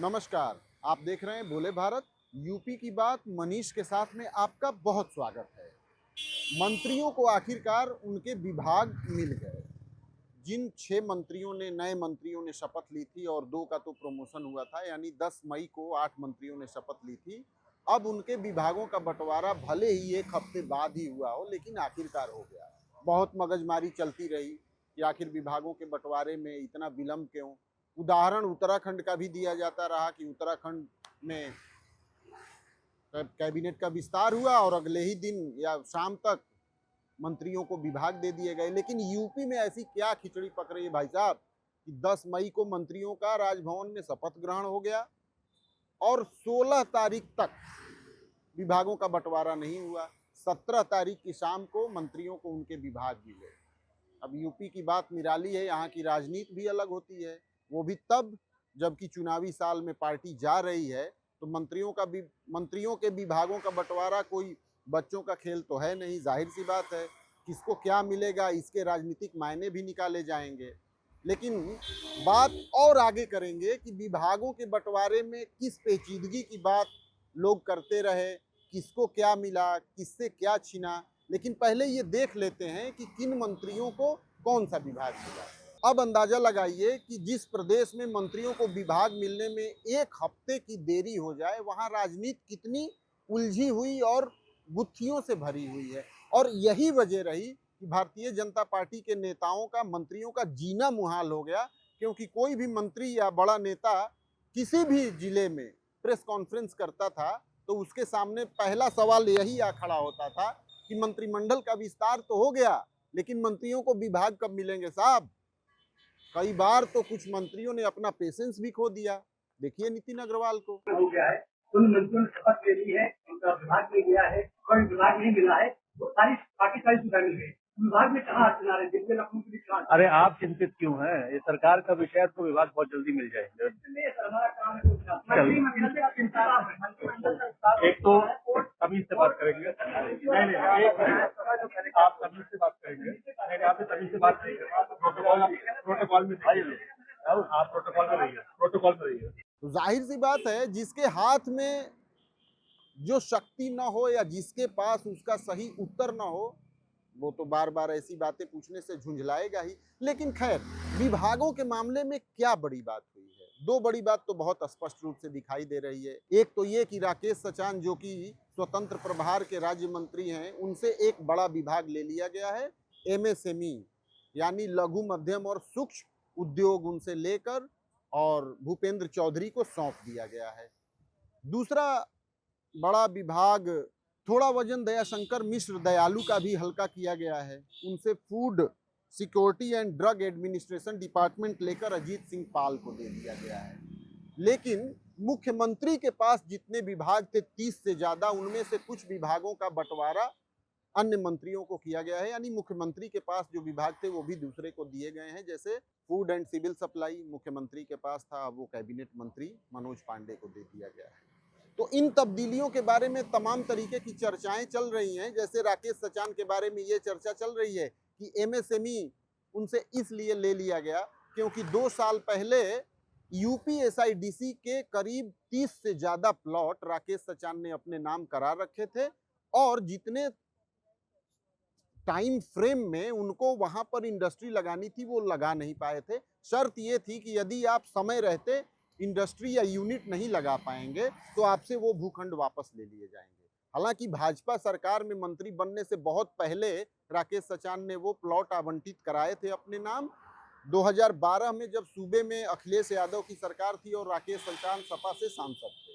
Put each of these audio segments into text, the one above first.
नमस्कार। आप देख रहे हैं भोले भारत। यूपी की बात मनीष के साथ में आपका बहुत स्वागत है। मंत्रियों को आखिरकार उनके विभाग मिल गए। जिन 6 मंत्रियों ने नए मंत्रियों ने शपथ ली थी और 2 का तो प्रमोशन हुआ था, यानी 10 मई को 8 मंत्रियों ने शपथ ली थी। अब उनके विभागों का बंटवारा भले ही 1 हफ्ते बाद ही हुआ हो, लेकिन आखिरकार हो गया। बहुत मगजमारी चलती रही कि आखिर विभागों के बंटवारे में इतना विलंब क्यों। उदाहरण उत्तराखंड का भी दिया जाता रहा कि उत्तराखंड में कैबिनेट का विस्तार हुआ और अगले ही दिन या शाम तक मंत्रियों को विभाग दे दिए गए। लेकिन यूपी में ऐसी क्या खिचड़ी पक रही है भाई साहब कि 10 मई को मंत्रियों का राजभवन में शपथ ग्रहण हो गया और 16 तारीख तक विभागों का बंटवारा नहीं हुआ। 17 तारीख की शाम को मंत्रियों को उनके विभाग मिले। अब यूपी की बात निराली है, यहाँ की राजनीति भी अलग होती है, वो भी तब जबकि चुनावी साल में पार्टी जा रही है। तो मंत्रियों के विभागों का बंटवारा कोई बच्चों का खेल तो है नहीं। जाहिर सी बात है, किसको क्या मिलेगा इसके राजनीतिक मायने भी निकाले जाएंगे। लेकिन बात और आगे करेंगे कि विभागों के बंटवारे में किस पेचीदगी की बात लोग करते रहे, किसको क्या मिला, किससे क्या छिना। लेकिन पहले ये देख लेते हैं कि किन मंत्रियों को कौन सा विभाग मिला। अब अंदाजा लगाइए कि जिस प्रदेश में मंत्रियों को विभाग मिलने में 1 हफ्ते की देरी हो जाए, वहां राजनीति कितनी उलझी हुई और गुत्थियों से भरी हुई है। और यही वजह रही कि भारतीय जनता पार्टी के नेताओं का, मंत्रियों का जीना मुहाल हो गया, क्योंकि कोई भी मंत्री या बड़ा नेता किसी भी जिले में प्रेस कॉन्फ्रेंस करता था तो उसके सामने पहला सवाल यही आ खड़ा होता था कि मंत्रिमंडल का विस्तार तो हो गया, लेकिन मंत्रियों को विभाग कब मिलेंगे साहब। कई बार तो कुछ मंत्रियों ने अपना पेशेंस भी खो दिया। देखिए नितिन अग्रवाल को। हो गया है, उन मंत्रियों ने शपथ ले ली है, उनका विभाग में गया है और विभाग नहीं मिला है, वो बाकी सारी सुविधा मिल गई। विभाग में कहाँ अर्चना रहे, जिनके लखनऊ के लिए। अरे आप चिंतित क्यों हैं? ये सरकार का विषय है तो विभाग बहुत जल्दी मिल जाएंगे। एक तो तमीज से बात करेंगे, नहीं आप तमीज से बात करेंगे, नहीं आप तमीज से बात करेंगे। प्रोटोकॉल में आप प्रोटोकॉल में रहिए। तो जाहिर सी बात है, जिसके हाथ में जो शक्ति न हो या जिसके पास उसका सही उत्तर न हो, वो तो बार बार ऐसी बातें पूछने से झुंझलाएगा ही। लेकिन खैर, विभागों के मामले में क्या बड़ी बात हुई है? 2 बड़ी बात तो बहुत स्पष्ट रूप से दिखाई दे रही है। एक तो ये कि राकेश सचान, जो कि स्वतंत्र प्रभार के राज्य मंत्री हैं, उनसे एक बड़ा विभाग ले लिया गया है। एमएसएमई यानी लघु मध्यम और सूक्ष्म उद्योग उनसे लेकर और भूपेंद्र चौधरी को सौंप दिया गया है। दूसरा बड़ा विभाग, थोड़ा वजन दयाशंकर मिश्र दयालु का भी हल्का किया गया है। उनसे food security and drug administration department लेकर अजीत सिंह पाल को दे दिया गया है। लेकिन मुख्यमंत्री के पास जितने विभाग थे 30 से ज्यादा, उनमें से कुछ विभागों का बंटवारा अन्य मंत्रियों को किया गया है। यानी मुख्यमंत्री के पास जो विभाग थे वो भी दूसरे को दिए गए हैं। जैसे फूड एंड सिविल सप्लाई मुख्यमंत्री के पास था, वो कैबिनेट मंत्री मनोज पांडे को दे दिया गया है। तो इन तब्दीलियों के बारे में तमाम तरीके की चर्चाएं चल रही हैं। जैसे राकेश सचान के बारे में ये चर्चा चल रही है कि एमएसएमई उनसे इसलिए ले लिया गया क्योंकि 2 साल पहले यूपीएसआईडीसी के करीब 30 से ज्यादा प्लॉट राकेश सचान ने अपने नाम करा रखे थे और जितने टाइम फ्रेम में उनको वहां पर इंडस्ट्री लगानी थी वो लगा नहीं पाए थे। शर्त ये थी कि यदि आप समय रहते इंडस्ट्री या यूनिट नहीं लगा पाएंगे तो आपसे वो भूखंड वापस ले लिए जाएंगे। हालांकि भाजपा सरकार में मंत्री बनने से बहुत पहले राकेश सचान ने वो प्लॉट आवंटित कराए थे अपने नाम। 2012 में जब सूबे में अखिलेश यादव की सरकार थी और राकेश सचान सपा से सांसद थे,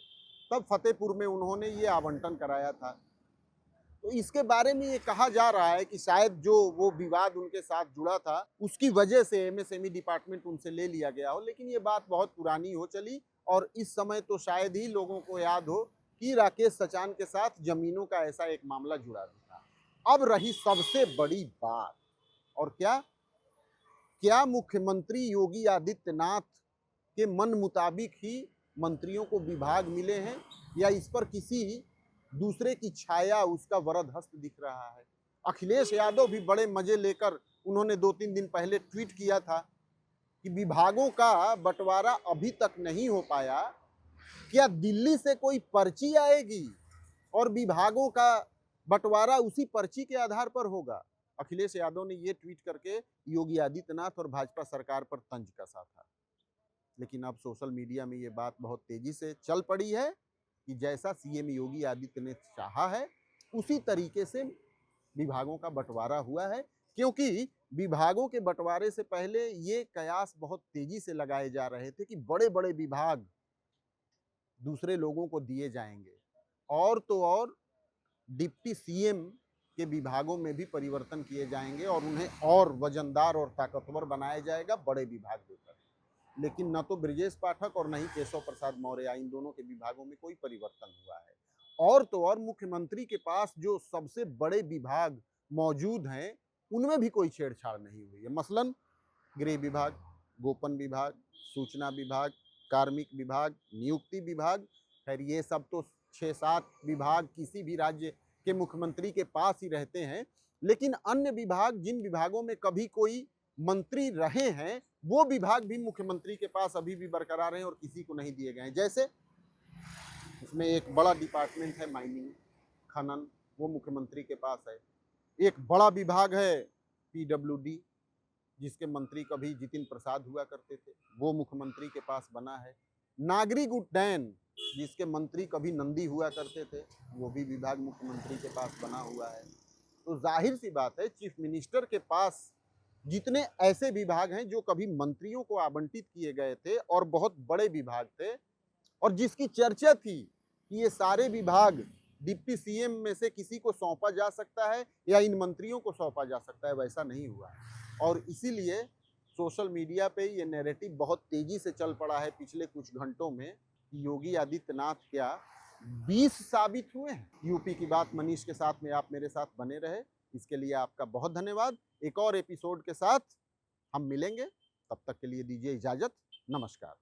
तब फतेहपुर में उन्होंने ये आवंटन कराया था। तो इसके बारे में ये कहा जा रहा है कि शायद जो वो विवाद उनके साथ जुड़ा था उसकी वजह से एमएसएमई डिपार्टमेंट उनसे ले लिया गया हो। लेकिन ये बात बहुत पुरानी हो चली और इस समय तो शायद ही लोगों को याद हो कि राकेश सचान के साथ जमीनों का ऐसा एक मामला जुड़ा भी था। अब रही सबसे बड़ी बात, और क्या मुख्यमंत्री योगी आदित्यनाथ के मन मुताबिक ही मंत्रियों को विभाग मिले हैं या इस पर किसी दूसरे की छाया, उसका वरद हस्त दिख रहा है? अखिलेश यादव भी बड़े मजे लेकर, उन्होंने 2-3 दिन पहले ट्वीट किया था कि विभागों का बंटवारा अभी तक नहीं हो पाया क्या दिल्ली से कोई पर्ची आएगी और विभागों का बंटवारा उसी पर्ची के आधार पर होगा? अखिलेश यादव ने ये ट्वीट करके योगी आदित्यनाथ और भाजपा सरकार पर तंज कसा था। लेकिन अब सोशल मीडिया में ये बात बहुत तेजी से चल पड़ी है कि जैसा सीएम योगी आदित्यनाथ ने चाहा है उसी तरीके से विभागों का बंटवारा हुआ है, क्योंकि विभागों के बंटवारे से पहले ये कयास बहुत तेजी से लगाए जा रहे थे कि बड़े बड़े विभाग दूसरे लोगों को दिए जाएंगे, और तो और डिप्टी सीएम के विभागों में भी परिवर्तन किए जाएंगे और उन्हें और वजनदार और ताकतवर बनाया जाएगा बड़े विभाग देकर। लेकिन न तो ब्रिजेश पाठक और न ही केशव प्रसाद मौर्य, इन दोनों के विभागों में कोई परिवर्तन हुआ है। और तो और मुख्यमंत्री के पास जो सबसे बड़े विभाग मौजूद हैं उनमें भी कोई छेड़छाड़ नहीं हुई है। मसलन गृह विभाग, गोपन विभाग, सूचना विभाग, कार्मिक विभाग, नियुक्ति विभाग, खैर ये सब तो 6-7 विभाग किसी भी राज्य के मुख्यमंत्री के पास ही रहते हैं। लेकिन अन्य विभाग, जिन विभागों में कभी कोई मंत्री रहे हैं, वो विभाग भी मुख्यमंत्री के पास अभी भी बरकरार हैं और किसी को नहीं दिए गए हैं। जैसे इसमें एक बड़ा डिपार्टमेंट है माइनिंग, खनन, वो मुख्यमंत्री के पास है। एक बड़ा विभाग है पीडब्ल्यूडी, जिसके मंत्री कभी जितिन प्रसाद हुआ करते थे, वो मुख्यमंत्री के पास बना है। नागरिक उड्डयन, जिसके मंत्री कभी नंदी हुआ करते थे, वो भी विभाग मुख्यमंत्री के पास बना हुआ है। तो जाहिर सी बात है चीफ मिनिस्टर के पास जितने ऐसे विभाग हैं जो कभी मंत्रियों को आवंटित किए गए थे और बहुत बड़े विभाग थे, और जिसकी चर्चा थी कि ये सारे विभाग डिप्टी सीएम में से किसी को सौंपा जा सकता है या इन मंत्रियों को सौंपा जा सकता है, वैसा नहीं हुआ है। और इसीलिए सोशल मीडिया पे ये नैरेटिव बहुत तेजी से चल पड़ा है पिछले कुछ घंटों में कि योगी आदित्यनाथ क्या 20 साबित हुए हैं। यूपी की बात मनीष के साथ में आप मेरे साथ बने रहे, इसके लिए आपका बहुत धन्यवाद। एक और एपिसोड के साथ हम मिलेंगे, तब तक के लिए दीजिए इजाजत। नमस्कार।